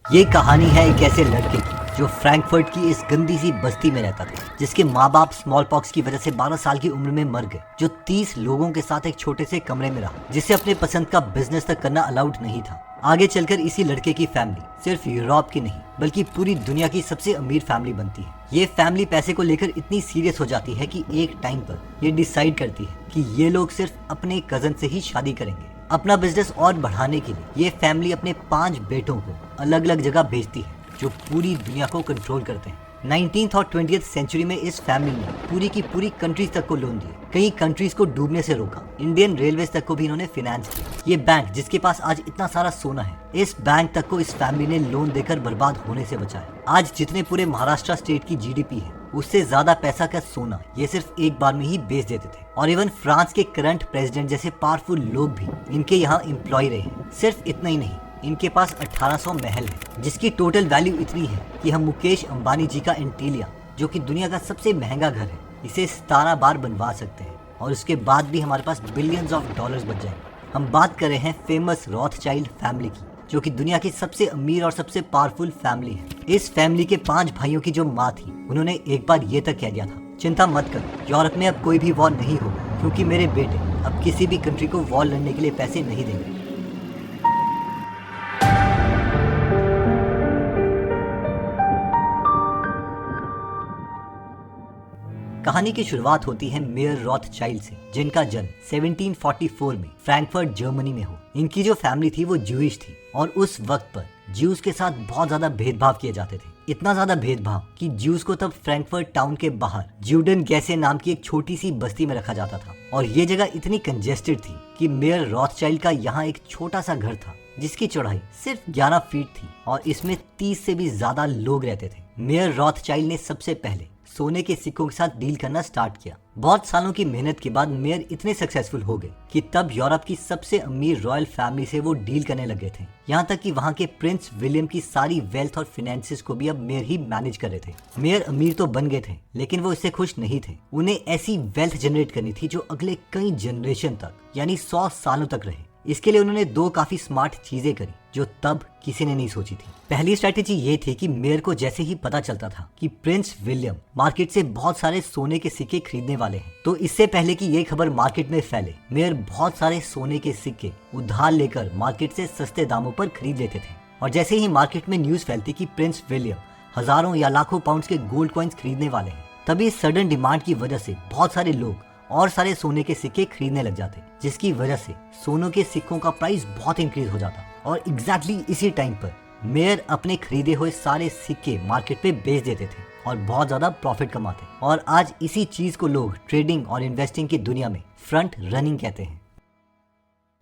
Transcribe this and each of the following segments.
ये कहानी है एक ऐसे लड़के की जो फ्रैंकफर्ट की इस गंदी सी बस्ती में रहता था, जिसके माँ बाप स्मॉल पॉक्स की वजह से 12 साल की उम्र में मर गए, जो 30 लोगों के साथ एक छोटे से कमरे में रहा, जिसे अपने पसंद का बिजनेस तक करना अलाउड नहीं था। आगे चलकर इसी लड़के की फैमिली सिर्फ यूरोप की नहीं बल्कि पूरी दुनिया की सबसे अमीर फैमिली बनती है। ये फैमिली पैसे को लेकर इतनी सीरियस हो जाती है कि एक टाइम पर ये डिसाइड करती है कि ये लोग सिर्फ अपने कजन से ही शादी करेंगे। अपना बिजनेस और बढ़ाने के लिए ये फैमिली अपने 5 बेटों को अलग अलग जगह भेजती है जो पूरी दुनिया को कंट्रोल करते हैं। 19th और 20th सेंचुरी में इस फैमिली ने पूरी की पूरी कंट्रीज तक को लोन दिए, कई कंट्रीज को डूबने से रोका, इंडियन रेलवेज तक को भी इन्होंने फाइनेंस किया। ये बैंक जिसके पास आज इतना सारा सोना है, इस बैंक तक को इस फैमिली ने लोन देकर बर्बाद होने से बचाया। आज जितने पूरे महाराष्ट्र स्टेट की जीडीपी है, उससे ज्यादा पैसा का सोना ये सिर्फ एक बार में ही बेच देते थे। और इवन फ्रांस के करंट प्रेसिडेंट जैसे पावरफुल लोग भी इनके यहाँ एम्प्लॉय रहे हैं। सिर्फ इतना ही नहीं, इनके पास 1800 महल है, जिसकी टोटल वैल्यू इतनी है कि हम मुकेश अंबानी जी का एंटीलिया, जो कि दुनिया का सबसे महंगा घर है, इसे 17 बार बनवा सकते हैं और उसके बाद भी हमारे पास बिलियंस ऑफ डॉलर्स बच जाएंगे। हम बात कर रहे हैं फेमस रॉथचाइल्ड फैमिली की, जो कि दुनिया की सबसे अमीर और सबसे पावरफुल फैमिली है। इस फैमिली के 5 भाइयों की जो माँ थी, उन्होंने एक बार ये तक कह दिया था, चिंता मत करो, यूरोप में अब कोई भी वॉर नहीं होगा, क्योंकि मेरे बेटे अब किसी भी कंट्री को वॉर लड़ने के लिए पैसे नहीं देंगे। कहानी की शुरुआत होती है मेयर रॉथचाइल्ड से, जिनका जन्म 1744 में फ्रैंकफर्ट जर्मनी में हो। इनकी जो फैमिली थी वो ज्यूइश थी और उस वक्त पर ज्यूज के साथ बहुत ज्यादा भेदभाव किए जाते थे। इतना ज्यादा भेदभाव कि ज्यूज को तब फ्रैंकफर्ट टाउन के बाहर ज्यूडन गैसे नाम की एक छोटी सी बस्ती में रखा जाता था। और ये जगह इतनी कंजेस्टेड थी कि मेयर रॉथचाइल्ड का यहाँ एक छोटा सा घर था, जिसकी चौड़ाई सिर्फ 11 फीट थी और इसमें 30 से भी ज्यादा लोग रहते थे। मेयर रॉथचाइल्ड ने सबसे पहले सोने के सिक्कों के साथ डील करना स्टार्ट किया। बहुत सालों की मेहनत के बाद मेयर इतने सक्सेसफुल हो गए कि तब यूरोप की सबसे अमीर रॉयल फैमिली से वो डील करने लगे थे। यहाँ तक कि वहाँ के प्रिंस विलियम की सारी वेल्थ और फाइनेंसेस को भी अब मेयर ही मैनेज कर रहे थे। मेयर अमीर तो बन गए थे, लेकिन वो इससे खुश नहीं थे। उन्हें ऐसी वेल्थ जनरेट करनी थी जो अगले कई जनरेशन तक यानी 100 सालों तक रहे। इसके लिए उन्होंने 2 काफी स्मार्ट चीजें करी जो तब किसी ने नहीं सोची थी। पहली स्ट्रैटेजी ये थी कि मेयर को जैसे ही पता चलता था कि प्रिंस विलियम मार्केट से बहुत सारे सोने के सिक्के खरीदने वाले हैं, तो इससे पहले कि ये खबर मार्केट में फैले, मेयर बहुत सारे सोने के सिक्के उधार लेकर मार्केट से सस्ते दामों पर खरीद लेते थे। और जैसे ही मार्केट में न्यूज फैलती कि प्रिंस विलियम हजारों या लाखों पाउंड के गोल्ड कॉइन्स खरीदने वाले हैं, तभी सडन डिमांड की वजह से बहुत सारे लोग और सारे सोने के सिक्के खरीदने लग जाते, जिसकी वजह से सोनों के सिक्कों का प्राइस बहुत इंक्रीज हो जाता। और एग्जैक्टली इसी टाइम पर मेयर अपने खरीदे हुए सारे सिक्के मार्केट पे बेच देते थे और बहुत ज्यादा प्रॉफिट कमाते। और आज इसी चीज को लोग ट्रेडिंग और इन्वेस्टिंग की दुनिया में फ्रंट रनिंग कहते हैं।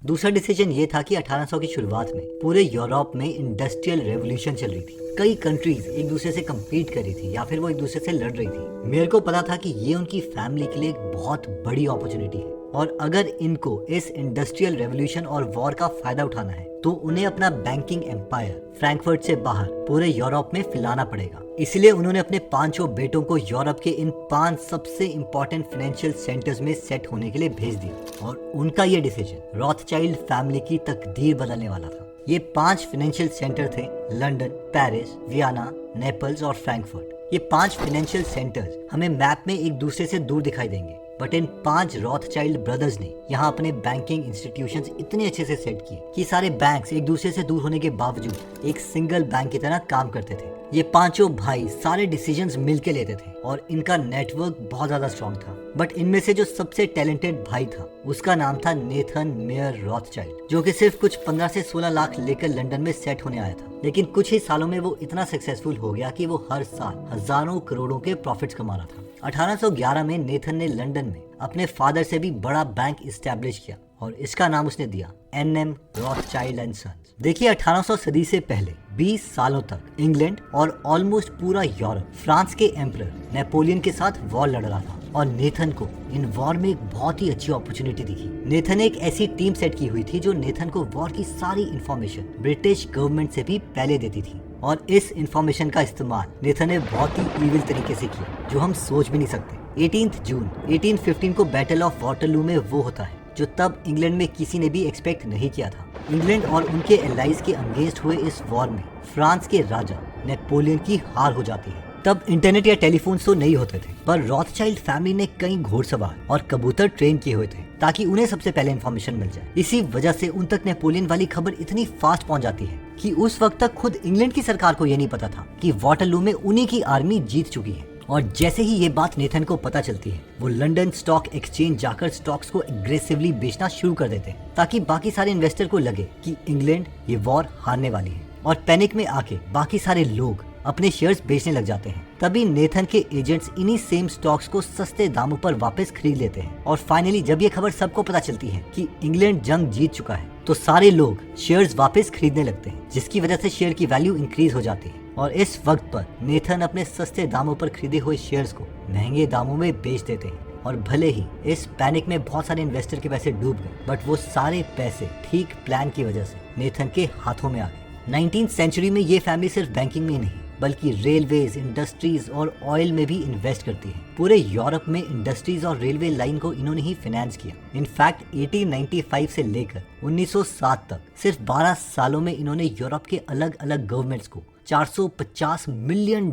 दूसरा डिसीजन ये था कि 1800 की शुरुआत में पूरे यूरोप में इंडस्ट्रियल रेवोल्यूशन चल रही थी। कई कंट्रीज एक दूसरे से कम्पीट कर रही थी या फिर वो एक दूसरे से लड़ रही थी। मेयर को पता था कि ये उनकी फैमिली के लिए एक बहुत बड़ी अपॉर्चुनिटी है और अगर इनको इस इंडस्ट्रियल रेवोल्यूशन और वॉर का फायदा उठाना है तो उन्हें अपना बैंकिंग एम्पायर फ्रैंकफर्ट से बाहर पूरे यूरोप में फैलाना पड़ेगा। इसलिए उन्होंने अपने 5 बेटों को यूरोप के इन 5 सबसे इंपॉर्टेंट फाइनेंशियल सेंटर्स में सेट होने के लिए भेज दिया। और उनका ये डिसीजन रॉथचाइल्ड फैमिली की तकदीर बदलने वाला था। ये 5 फाइनेंशियल सेंटर थे लंदन, पेरिस, वियना, नेपल्स और फ्रैंकफर्ट। ये 5 फाइनेंशियल सेंटर्स हमें मैप में एक दूसरे से दूर दिखाई देंगे, बट इन 5 रॉथचाइल्ड ब्रदर्स ने यहाँ अपने बैंकिंग इंस्टीट्यूशंस इतने अच्छे से सेट किए कि सारे बैंक्स एक दूसरे से दूर होने के बावजूद एक सिंगल बैंक की तरह काम करते थे। ये 5 भाई सारे डिसीजंस मिलके लेते थे और इनका नेटवर्क बहुत ज्यादा स्ट्रॉन्ग था। बट इनमें से जो सबसे टैलेंटेड भाई था, उसका नाम था नेथन मेयर रॉथचाइल्ड, जो कि सिर्फ कुछ 15 से 16 लाख लेकर लंदन में सेट होने आया था। लेकिन कुछ ही सालों में वो इतना सक्सेसफुल हो गया कि वो हर साल हजारों करोड़ों के प्रॉफिट्स कमा रहा था। 1811 में नेथन ने लंदन में अपने फादर से भी बड़ा बैंक इस्टेब्लिश किया और इसका नाम उसने दिया NM रॉथचाइल्ड एंड सन्स। देखिए 1800 सदी से पहले 20 सालों तक इंग्लैंड और ऑलमोस्ट पूरा यूरोप फ्रांस के एम्परर नेपोलियन के साथ वॉर लड़ रहा था और नेथन को इन वॉर में एक बहुत ही अच्छी अपॉर्चुनिटी दिखी। नेथन ने एक ऐसी टीम सेट की हुई थी जो नेथन को वॉर की सारी इंफॉर्मेशन ब्रिटिश गवर्नमेंट से भी पहले देती थी और इस इंफॉर्मेशन का इस्तेमाल नेथन ने बहुत ही इविल तरीके से किया, जो हम सोच भी नहीं सकते। 18 जून 1815 को बैटल ऑफ वाटरलू में वो होता है जो तब इंग्लैंड में किसी ने भी एक्सपेक्ट नहीं किया था। इंग्लैंड और उनके एलाइज के अगेंस्ट हुए इस वॉर में फ्रांस के राजा नेपोलियन की हार हो जाती है। तब इंटरनेट या टेलीफोन तो नहीं होते थे, पर रॉथशाइल्ड फैमिली ने कई घोड़सवार और कबूतर ट्रेन किए हुए थे ताकि उन्हें सबसे पहले इन्फॉर्मेशन मिल जाए। इसी वजह से उन तक नेपोलियन वाली खबर इतनी फास्ट पहुंच जाती है कि उस वक्त तक खुद इंग्लैंड की सरकार को ये नहीं पता था कि वाटरलू में उन्हीं की आर्मी जीत चुकी है। और जैसे ही ये बात नेथन को पता चलती है, वो लंदन स्टॉक एक्सचेंज जाकर स्टॉक्स को एग्रेसिवली बेचना शुरू कर देते हैं ताकि बाकी सारे इन्वेस्टर को लगे कि इंग्लैंड ये वॉर हारने वाली है, और पैनिक में आके बाकी सारे लोग अपने शेयर्स बेचने लग जाते हैं। तभी नेथन के एजेंट्स इन्हीं सेम स्टॉक्स को सस्ते दामों पर वापस खरीद लेते हैं। और फाइनली जब ये खबर सबको पता चलती है कि इंग्लैंड जंग जीत चुका है, तो सारे लोग शेयर्स वापस खरीदने लगते हैं, जिसकी वजह से शेयर की वैल्यू इंक्रीज हो जाती है। और इस वक्त पर नेथन अपने सस्ते दामों पर खरीदे हुए शेयर्स को महंगे दामों में बेच देते हैं। और भले ही इस पैनिक में बहुत सारे इन्वेस्टर के पैसे डूब गए, बट वो सारे पैसे ठीक प्लान की वजह से नेथन के हाथों में आ गए। 19वीं सेंचुरी में ये फैमिली सिर्फ बैंकिंग में ही नहीं, बल्कि रेलवेज, इंडस्ट्रीज और ऑयल में भी इन्वेस्ट करती है। पूरे यूरोप में इंडस्ट्रीज और रेलवे लाइन को इन्होंने ही फाइनेंस किया। इनफैक्ट 1895 से लेकर 1907 तक सिर्फ 12 सालों में इन्होंने यूरोप के अलग अलग गवर्नमेंट्स को $450 मिलियन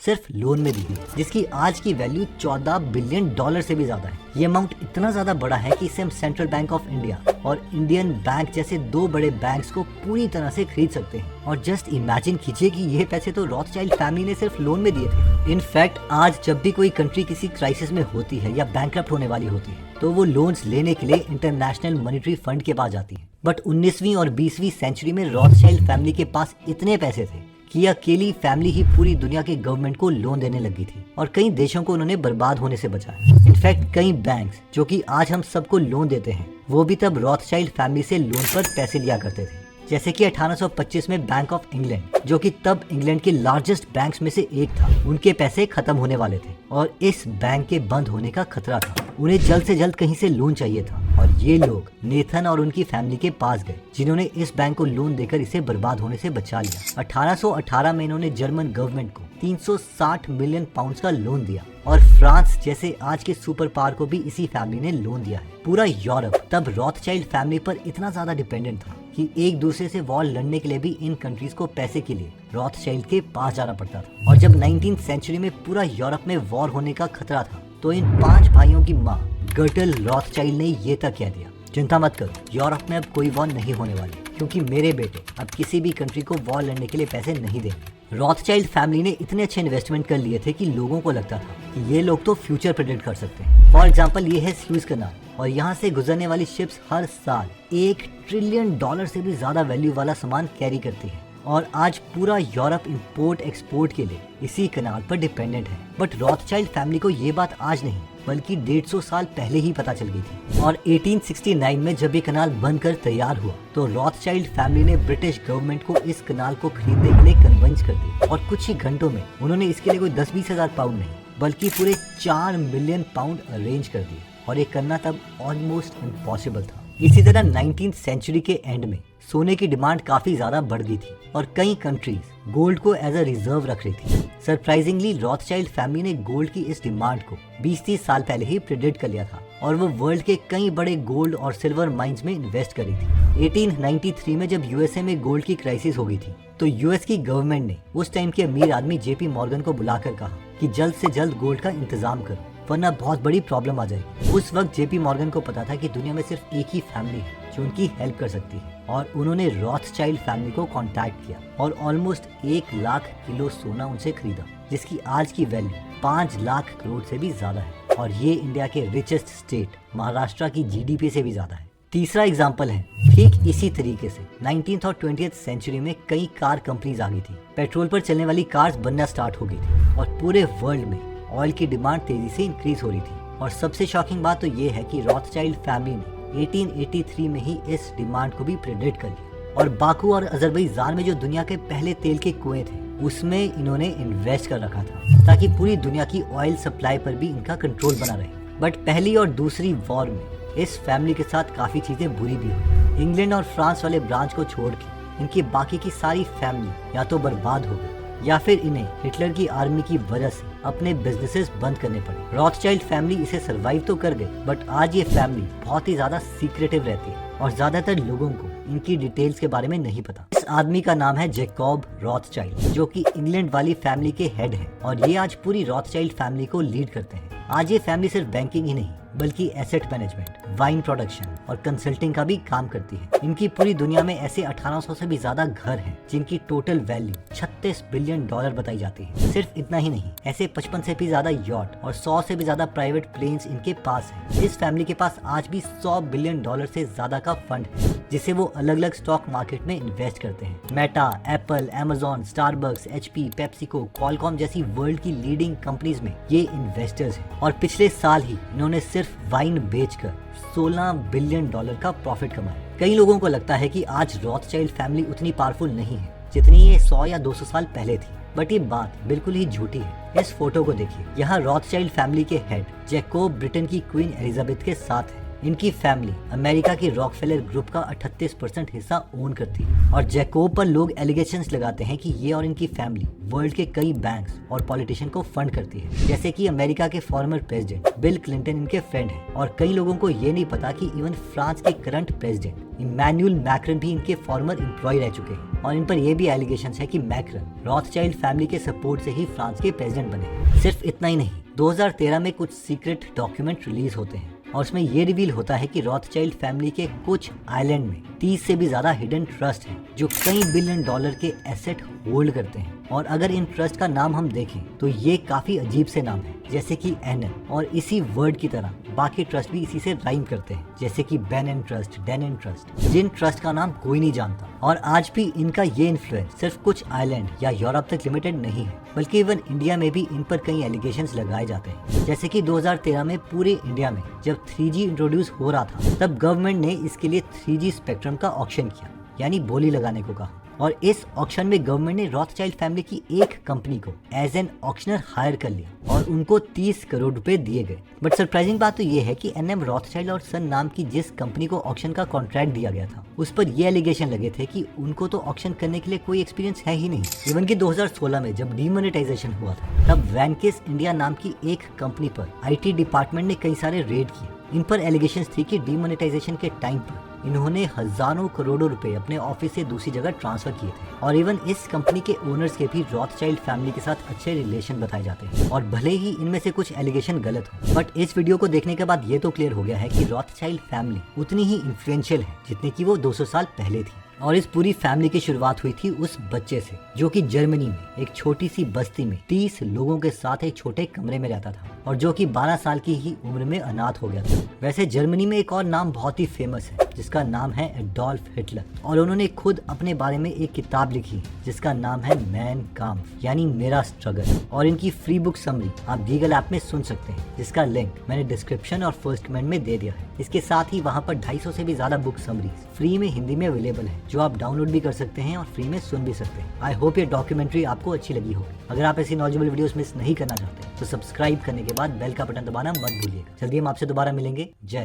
सिर्फ लोन में दी, जिसकी आज की वैल्यू $14 बिलियन से भी ज्यादा है। ये अमाउंट इतना ज्यादा बड़ा है कि इसे हम सेंट्रल बैंक ऑफ इंडिया और इंडियन बैंक जैसे दो बड़े बैंक्स को पूरी तरह से खरीद सकते हैं। और जस्ट इमेजिन कीजिए कि ये पैसे तो रॉथशाइल्ड फैमिली ने सिर्फ लोन में दिए थे। इनफैक्ट आज जब भी कोई कंट्री किसी क्राइसिस में होती है या बैंकरप्ट होने वाली होती है, तो वो लोन्स लेने के लिए इंटरनेशनल मॉनेटरी फंड के पास जाती है। बट 19वीं और 20वीं सेंचुरी में रॉथशाइल्ड फैमिली के पास इतने पैसे थे कि अकेली फैमिली ही पूरी दुनिया के गवर्नमेंट को लोन देने लगी थी, और कई देशों को उन्होंने बर्बाद होने से बचाया। इनफैक्ट कई बैंक्स जो कि आज हम सबको लोन देते हैं, वो भी तब रॉथशाइल्ड फैमिली से लोन पर पैसे लिया करते थे। जैसे कि 1825 में बैंक ऑफ इंग्लैंड, जो कि तब इंग्लैंड के लार्जेस्ट बैंक्स में से एक था, उनके पैसे खत्म होने वाले थे और इस बैंक के बंद होने का खतरा था। उन्हें जल्द से जल्द कहीं से लोन चाहिए था, और ये लोग नेथन और उनकी फैमिली के पास गए, जिन्होंने इस बैंक को लोन देकर इसे बर्बाद होने से बचा लिया। 1818 में इन्होंने जर्मन गवर्नमेंट को 360 मिलियन पाउंड का लोन दिया, और फ्रांस जैसे आज के सुपर पावर को भी इसी फैमिली ने लोन दिया है। पूरा यूरोप तब रॉथशाइल्ड फैमिली पर इतना ज्यादा डिपेंडेंट था कि एक दूसरे से वॉर लड़ने के लिए भी इन कंट्रीज को पैसे के लिए रॉथशाइल्ड के पास जाना पड़ता था। और जब 19वीं सेंचुरी में पूरा यूरोप में वॉर होने का खतरा था, तो इन 5 भाइयों की माँ गर्टल रॉथशाइल्ड ने ये तक कह दिया, चिंता मत करो, यूरोप में अब कोई वॉर नहीं होने वाली, क्योंकि मेरे बेटे अब किसी भी कंट्री को वॉर लड़ने के लिए पैसे नहीं देंगे। रॉथशाइल्ड फैमिली ने इतने अच्छे इन्वेस्टमेंट कर लिए थे कि लोगों को लगता था कि ये लोग तो फ्यूचर प्रेडिक्ट कर सकते हैं। फॉर एग्जाम्पल, ये है स्यूज कैनाल, और यहाँ से गुजरने वाली शिप्स हर साल $1 ट्रिलियन से भी ज्यादा वैल्यू वाला सामान कैरी करती है, और आज पूरा यूरोप इंपोर्ट एक्सपोर्ट के लिए इसी कैनाल पर डिपेंडेंट है। बट रॉथशाइल्ड फैमिली को ये बात आज नहीं, बल्कि 150 साल पहले ही पता चल गई थी। और 1869 में जब ये कनाल बनकर तैयार हुआ, तो रॉथशाइल्ड फैमिली ने ब्रिटिश गवर्नमेंट को इस कनाल को खरीदने के लिए कन्विंस कर दिया, और कुछ ही घंटों में उन्होंने इसके लिए कोई 10-20 हजार पाउंड नहीं, बल्कि पूरे 4 मिलियन पाउंड अरेंज कर दिए, और ये करना तब ऑलमोस्ट इम्पॉसिबल था। इसी तरह 19वीं सेंचुरी के एंड में सोने की डिमांड काफी ज्यादा बढ़ गई थी, और कई कंट्रीज गोल्ड को एज अ रिजर्व रख रही थी। सरप्राइजिंगली रॉथशाइल्ड फैमिली ने गोल्ड की इस डिमांड को 20-30 साल पहले ही प्रेडिक्ट कर लिया था, और वो वर्ल्ड के कई बड़े गोल्ड और सिल्वर माइंस में इन्वेस्ट करी थी। 1893 में जब यूएसए में गोल्ड की क्राइसिस हो गई थी, तो यूएस की गवर्नमेंट ने उस टाइम के अमीर आदमी जेपी मॉर्गन को बुलाकर कहा कि जल्द से जल्द गोल्ड का इंतजाम करो, वरना बहुत बड़ी प्रॉब्लम आ जाएगी। उस वक्त जेपी मॉर्गन को पता था कि दुनिया में सिर्फ एक ही फैमिली है जो उनकी हेल्प कर सकती है, और उन्होंने रॉथशाइल्ड फैमिली को कांटेक्ट किया और ऑलमोस्ट 1 लाख किलो सोना उनसे खरीदा, जिसकी आज की वैल्यू 5 लाख करोड़ से भी ज्यादा है, और ये इंडिया के रिचेस्ट स्टेट महाराष्ट्र की जीडीपी से भी ज्यादा है। तीसरा एग्जाम्पल है, ठीक इसी तरीके से 19th और 20th सेंचुरी में कई कार कंपनीज आ गई थी, पेट्रोल पर चलने वाली कार्स बनना स्टार्ट हो गई थी, और पूरे वर्ल्ड में ऑयल की डिमांड तेजी से इंक्रीज हो रही थी। और सबसे शॉकिंग बात तो ये है कि रॉथशाइल्ड फैमिली ने 1883 में ही इस डिमांड को भी प्रेडिक्ट कर लिया, और बाकू और अजरबैजान में जो दुनिया के पहले तेल के कुएं थे, उसमें इन्होंने इन्वेस्ट कर रखा था, ताकि पूरी दुनिया की ऑयल सप्लाई पर भी इनका कंट्रोल बना रहे। बट पहली और दूसरी वॉर में इस फैमिली के साथ काफी चीजें बुरी भी हुई। इंग्लैंड और फ्रांस वाले ब्रांच को छोड़ के इनकी बाकी की सारी फैमिली या तो बर्बाद हो गई, या फिर इन्हें हिटलर की आर्मी की वजह से अपने बिजनेसेस बंद करने पड़े। रॉथस्चाइल्ड फैमिली इसे सरवाइव तो कर गई, बट आज ये फैमिली बहुत ही ज्यादा सीक्रेटिव रहती है और ज्यादातर लोगों को इनकी डिटेल्स के बारे में नहीं पता। इस आदमी का नाम है जैकब रॉथस्चाइल्ड, जो कि इंग्लैंड वाली फैमिली के हेड है और ये आज पूरी रॉथस्चाइल्ड फैमिली को लीड करते हैं। आज ये फैमिली सिर्फ बैंकिंग ही नहीं बल्कि एसेट मैनेजमेंट, वाइन प्रोडक्शन और कंसल्टिंग का भी काम करती है। इनकी पूरी दुनिया में ऐसे 1800 से भी ज्यादा घर हैं, जिनकी टोटल वैल्यू $36 बिलियन बताई जाती है। सिर्फ इतना ही नहीं, ऐसे 55 से भी ज्यादा यॉट और 100 से भी ज्यादा प्राइवेट प्लेन्स इनके पास है। इस फैमिली के पास आज भी $100 बिलियन से ज्यादा का फंड है, जिसे वो अलग अलग स्टॉक मार्केट में इन्वेस्ट करते हैं। Meta, Apple, Amazon, Starbucks, HP, PepsiCo, Qualcomm जैसी वर्ल्ड की लीडिंग कंपनीज में ये इन्वेस्टर्स हैं और पिछले साल ही इन्होंने सिर्फ वाइन बेचकर $16 बिलियन का प्रॉफिट कमाया। कई लोगों को लगता है कि आज रॉथस्चाइल्ड फैमिली उतनी पावरफुल नहीं है जितनी ये 100 या 200 साल पहले थी, बट ये बात बिल्कुल ही झूठी है। इस फोटो को देखिए, यहाँ रॉथस्चाइल्ड फैमिली के हेड जैकब ब्रिटेन की क्वीन एलिजाबेथ के साथ है। इनकी फैमिली अमेरिका की रॉकफेलर ग्रुप का 38% हिस्सा ओन करती है और जैकब पर लोग एलिगेशंस लगाते हैं कि ये और इनकी फैमिली वर्ल्ड के कई बैंक्स और पॉलिटिशियन को फंड करती है, जैसे कि अमेरिका के फॉर्मर प्रेसिडेंट बिल क्लिंटन इनके फ्रेंड हैं और कई लोगों को ये नहीं पता कि इवन फ्रांस के करंट प्रेसिडेंट इमैनुअल मैक्रन भी इनके फॉर्मर एम्प्लॉय रह चुके हैं और इन पर यह भी एलिगेशंस है कि मैक्रन रॉथस्चाइल्ड फैमिली के सपोर्ट से ही फ्रांस के प्रेसिडेंट बने। सिर्फ इतना ही नहीं, 2013 में कुछ सीक्रेट डॉक्यूमेंट रिलीज होते हैं और उसमें ये रिवील होता है कि रॉथस्चाइल्ड फैमिली के कुछ आइलैंड में 30 से भी ज्यादा हिडन ट्रस्ट हैं जो कई बिलियन डॉलर के एसेट होल्ड करते हैं। और अगर इन ट्रस्ट का नाम हम देखें तो ये काफी अजीब से नाम है, जैसे कि NN, और इसी वर्ड की तरह बाकी ट्रस्ट भी इसी से राइम करते हैं, जैसे कि बेन एंड ट्रस्ट, डेन एंड ट्रस्ट, जिन ट्रस्ट का नाम कोई नहीं जानता। और आज भी इनका ये इन्फ्लुएंस सिर्फ कुछ आइलैंड या यूरोप तक लिमिटेड नहीं है, बल्कि इवन इंडिया में भी इन पर कई एलिगेशंस लगाए जाते हैं। जैसे कि 2013 में पूरे इंडिया में जब 3G इंट्रोड्यूस हो रहा था, तब गवर्नमेंट ने इसके लिए 3G स्पेक्ट्रम का ऑक्शन किया, यानी बोली लगाने को कहा। और इस ऑक्शन में गवर्नमेंट ने रॉथस्चाइल्ड फैमिली की एक कंपनी को एज एन ऑक्शनर हायर कर लिया और उनको 30 करोड़ रुपए दिए गए। बट सरप्राइजिंग बात तो ये है कि NM रॉथस्चाइल्ड और सन नाम की जिस कंपनी को ऑक्शन का कॉन्ट्रैक्ट दिया गया था, उस पर ये एलिगेशन लगे थे कि उनको तो ऑक्शन करने के लिए कोई एक्सपीरियंस है ही नहीं। इवन कि 2016 में जब डीमोनेटाइजेशन हुआ था, तब वैनकिस इंडिया नाम की एक कंपनी पर IT डिपार्टमेंट ने कई सारे रेड किए। इन पर एलिगेशंस थी कि डीमोनेटाइजेशन के टाइम पर इन्होंने हजारों करोड़ों रुपए अपने ऑफिस से दूसरी जगह ट्रांसफर किए थे। और इवन इस कंपनी के ओनर्स के भी रॉथस्चाइल्ड फैमिली के साथ अच्छे रिलेशन बताए जाते हैं। और भले ही इनमें से कुछ एलिगेशन गलत हो, बट इस वीडियो को देखने के बाद ये तो क्लियर हो गया है कि रॉथस्चाइल्ड फैमिली उतनी ही इन्फ्लुएंशियल है जितनी की वो 200 साल पहले थी। और इस पूरी फैमिली की शुरुआत हुई थी उस बच्चे से जो कि जर्मनी में एक छोटी सी बस्ती में 30 लोगों के साथ एक छोटे कमरे में रहता था और जो कि 12 साल की ही उम्र में अनाथ हो गया था। वैसे जर्मनी में एक और नाम बहुत ही फेमस है जिसका नाम है एडोल्फ हिटलर, और उन्होंने खुद अपने बारे में एक किताब लिखी है जिसका नाम है मैन काम्फ, यानी मेरा स्ट्रगल। और इनकी फ्री बुक समरी आप गूगल ऐप में सुन सकते हैं, जिसका लिंक मैंने डिस्क्रिप्शन और फर्स्ट कमेंट में दे दिया है। इसके साथ ही वहाँ पर 250 से भी ज्यादा बुक समरीज फ्री में हिंदी में अवेलेबल है, जो आप डाउनलोड भी कर सकते हैं और फ्री में सुन भी सकते हैं। आई होप ये डॉक्यूमेंट्री आपको अच्छी लगी होगी। अगर आप ऐसी नॉलेजेबल वीडियोस मिस नहीं करना चाहते तो सब्सक्राइब करने के बाद बेल का बटन दबाना मत भूलिएगा। जल्दी हम आपसे दोबारा मिलेंगे। जय